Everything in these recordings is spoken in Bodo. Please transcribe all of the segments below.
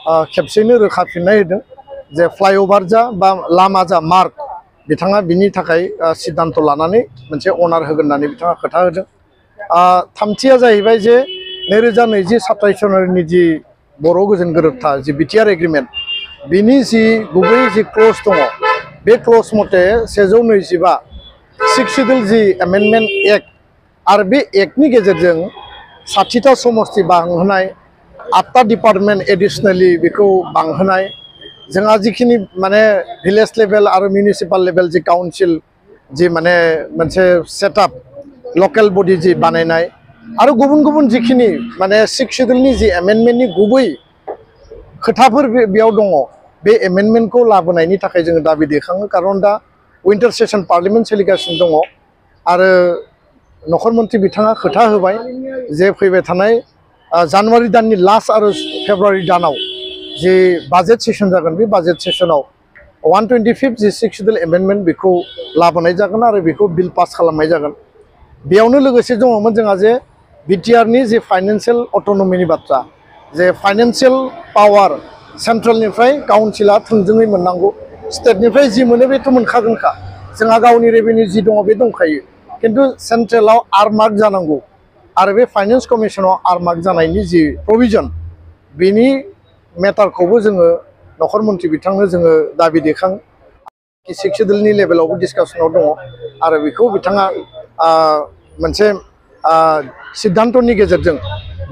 खेबसेनो रोखाफिननाय होदों जे फ्लाइओभार जा बा लामा जा मार्क बिथाङा बिनि थाखाय सिद्धांत लानानै मोनसे अनार होगोन होननानै बिथाङा खोथा होदों। थामथिया जाहैबाय जे 2020 27 जानुवारिनि जि बर' गोजोन गोरोबथा जि बिटिआर एग्रिमेन्ट बिनि जि गुबै जि क्लज दङ बे क्लज मथे 125 सिक्स शिड्यूल जि एमेन्डमेन्ट एक्ट आरो बे एक्टनि गेजेरजों 60टा समस्ति बांहोनाय 8टा डिपार्टमेन्ट एडिशनेलि बेखौ बांहोनाय जोंहा जिखिनि माने भिलेज लेभेल आरो मिउनिसिपाल लेभेल जि काउन्सिल जि माने मोनसे सेटआप लकेल बडि जि बानायनाय आरो गुबुन गुबुन जिखिनि माने सिक्स शिड्यूलनि जि एमेन्डमेन्टनि गुबै खोथाफोर बेयाव दङ बे एमेन्डमेन्टखौ लाबोनायनि थाखाय जोङो दाबि दैखाङो खारन दा विन्टार सेसन पार्लियामेन्ट सोलिगासिनो दङ आरो नखर मन्थ्रि बिथाङा खोथा होबाय जे फैबाय थानाय जानुवारि दाननि लास्ट आरो फेब्रुवारि दानाव जि बाजेट सेसन जागोन बे बाजेट सेसनाव 125 जि सिक्स शिड्यूल एमेन्डमेन्ट बेखौ लाबोनाय जागोन आरो बेखौ बिल पास खालामनाय जागोन। बेयावनो लोगोसे दङमोन जोंहा जे बिटिआरनि जे फाइनान्सियेल अट'नमिनि बाथ्रा जे फाइनान्सियेल पावार सेन्ट्रेलनिफ्राय काउन्सिला थोंजोङै मोननांगौ स्टेटनिफ्राय जि मोनो बेथ' मोनखागोनखा जोंहा गावनि रेभिनिउ जि दङ बे दंखायो खिन्थु सेन्ट्रेलाव आरमार्क जानांगौ आरो बे फाइनान्स कमिसनाव आरमार्क जानायनि जि प्रभिजन बेनि मेटारखौबो जोङो नखर मन्थ्रि बिथांनो जोङो दाबि दैखाङो। सिक्स शिड्यूलनि लेभेलावबो डिसकासनाव दङ आरो बेखौ बिथाङा मोनसे सिद्धान्तनि गेजेरजों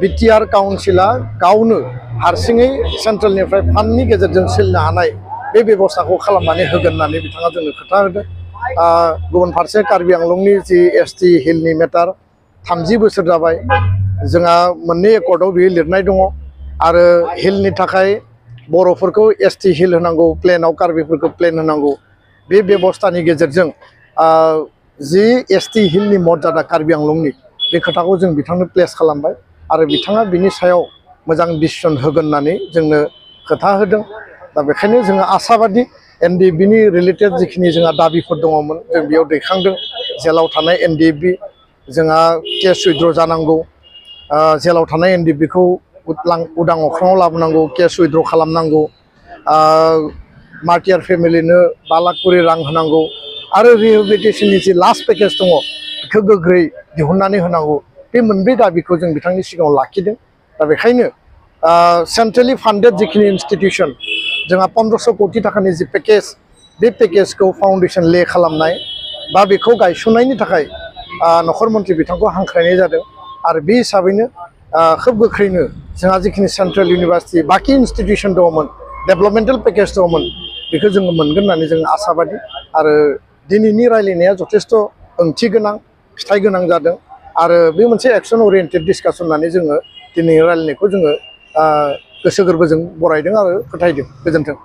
बिटिआर काउन्सिला गावनो हारसिङै सेन्ट्रेलनिफ्राय फान्डनि गेजेरजों सोलिनो हानाय बे बेबस्थाखौ खालामनानै होगोन होननानै बिथाङा जोंनो खोथा होदों। गुबुन फारसे कार्बि आंलंनि जि एसटि हिलनि मेटार 30 बोसोर जाबाय जोंहा मोननै एकर्डआव बेयो लिरनाय दङ आरो हिलनि थाखाय बर'फोरखौ एसटि हिल होनांगौ प्लेनाव कार्बिफोरखौ प्लेन होनांगौ बे बेबस्थानि गेजेरजों जि एसटि हिलनि मर्यादा कार्बि आंलंनि बे खोथाखौ जों बिथांनो प्लेस खालामबाय आरो बिथाङा बिनि सायाव मोजां डिसिसन होगोन होननानै जोंनो खोथा होदों। दा बेखायनो जोङो आसाबादि एनडिएफबिनि रिलेटेड जिखिनि जोंहा दाबिफोर दङमोन जों बेयाव दैखांदों। जेलाव थानाय एनडिएफबि जोंहा केस उइथड्र जानांगौ जेलाव थानाय एनडिएफबिखौ उदां अख्राङाव लाबोनांगौ केस उइथड्र खालामनांगौ मार्टियार फेमिलिनो 5 लाख करि रां होनांगौ आरो रिहेबिलिटेसननि जि लास्ट पेकेज दङ बेखौ गोख्रै दिहुननानै होनांगौ बे मोनब्रै दाबिखौ जों बिथांनि सिगाङाव लाखिदों। दा बेखायनो सेन्ट्रेलि फान्डेड जिखिनि इनस्टिटिउसन जोंहा 1500 कोटि थाखानि जि पेकेज बे पेकेजखौ फाउन्डेसन ले खालामनाय बा बेखौ गायसननायनि थाखाय नखर मन्थ्रि बिथांखौ हांख्रायनाय जादों आरो बे हिसाबैनो खोब गोख्रैनो जोंहा जिखिनि सेन्ट्रेल इउनिभार्सिटि बाखि इनस्टिटिउसन दङमोन डेभेलपमेन्टेल पेकेज दङमोन बेखौ जोङो मोनगोन होननानै जों आसाबादि आरो दिनैनि रायलायनाया जथेस्थ' ओंथि गोनां फिथाइ गोनां जादों आरो बे मोनसे एक्सन ओरिएन्टेड डिसकासन होननानै जोङो दिनै रायलायनायखौ जोङो गोसो गोरबोजों बरायदों आरो फोथायदों। गोजोन्थों।